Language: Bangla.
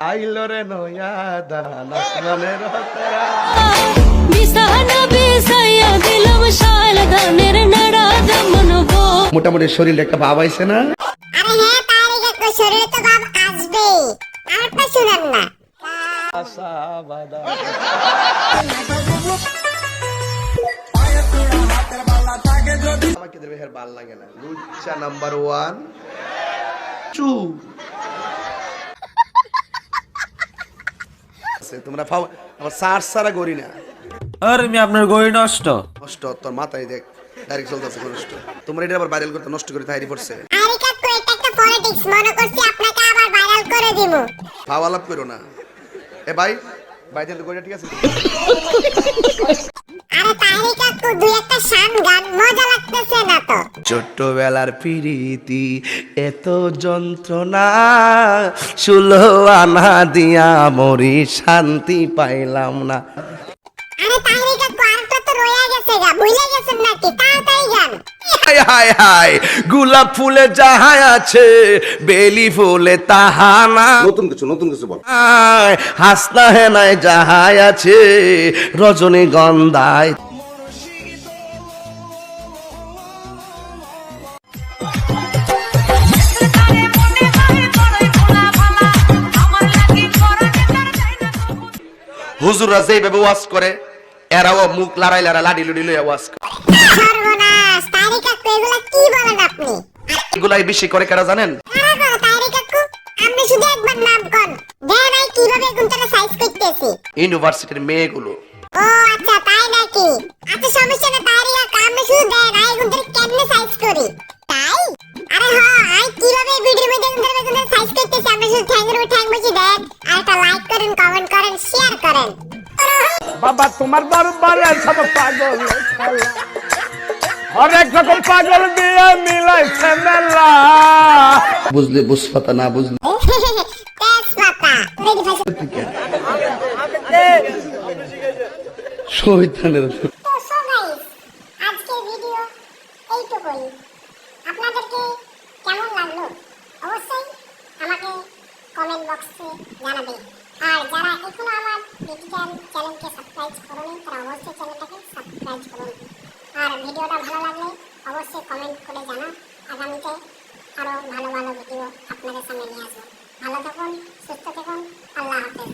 আইলো রে নয়া দান আসমানের হতরা বিছানা বিছাইয়া দিলাম শাল গানের নাড়া জমনবো। মোটামুটি শরীরে একটা ভাব আইছে না? আরে হ্যাঁ তারিক কাকু শরীরে তো ভাব আসবে। আরেকটা শুনেন না। আশা বাদা আমাকে দেবে হের ভাল লাগে না। লুচ্চা নাম্বার 1 চু তোমরা ফাও আমার সার সারা গরি না। আরে আমি আপনার গড়ি নষ্ট। নষ্ট তোর মাথায় দেখ ডাইরেক্ট চলতেছে নষ্ট। তোমরা এটা আবার ভাইরাল করতে নষ্ট করে তাইরি পড়ছে। আরে কাকু এটা একটা পলিটিক্স মনে করছি আপনাকে আবার ভাইরাল করে দিব। ভাব আলাপ করো না। এ ভাই ভাই দেন গড়িটা ঠিক আছে? আরে তারিক কাকু দুই একটা শান গান মজা লাগতেছে না তো? ছোট্টবেলার প্রীতি এত যন্ত্রণা 16 আনা দিয়া মরি শান্তি পাইলাম না। আরে তারিক কাকু আরেকটা তো রয়ে গেছে গা ভুলে গেছেন নাকি? তাড়াতাড়ি গান। হায় হায় হায় গোলাপ ফুলে যাহা আছে বেলি ফুলে তাহা না। নতুন কিছু বল। হাসনা হেনায় যাহা আছে রজনীগন্ধায়। হুজুররা যেভাবে ওয়াজ করে এরাও মুখ লড়াই লড়া লাডি লুডি লইয়া ওয়াজ করে। সর্বনাশ তারিক কাকু এগুলা কি বলেন আপনি? এগুলাই বেশি করে কারা জানেন? কারা করে তারিক কাকু? আপনি শুধু একবার নাম কোন। দেন আই কিভাবে গুনটারে সাইজ করতেছি। ইউনিভার্সিটির মেয়েগুলো। ও আচ্ছা তাই নাকি? আচ্ছা সমস্যা না তারিক কাকু আপনি শুধু দেন আই গুনটারে কেমনে সাইজ করি। তাই? আরে হ্যাঁ আই কিভাবে ভিডিওর মধ্যে গুনটারে সাইজ করতেছি আপনি শুধু ঠ্যাঙ্গের উপর ঠ্যাং বসিয়ে দেন আর একটা লাইক করেন কমেন্ট করেন শেয়ার করেন। বাবা তোমার দরবারে সব পাগল খেলা হরেক রকম পাগল দিয়ে মিলাইছে মেলা। বুঝলে বুঝপাতা না বুঝলে তেজপাতা রেডি ভাই। শয়তানের। তো সো গাইস আজকের ভিডিও এইটুকুই। আপনাদেরকে কেমন লাগলো অবশ্যই আমাকে কমেন্ট বক্সে জানাবেন। আর যারা এখনো আমার ডিজিটাল চ্যানেলকে সাবস্ক্রাইব করেনি তারা অবশ্যই চ্যানেলটাকে সাবস্ক্রাইব করুন। আর ভিডিওটা ভালো লাগলে অবশ্যই কমেন্ট করে জানান। আগামীতে আরো ভালো ভালো ভিডিও আপনাদের সামনে নিয়ে আসবো। ভালো থাকুন, সুস্থ থাকুন, আল্লাহ হাফেজ।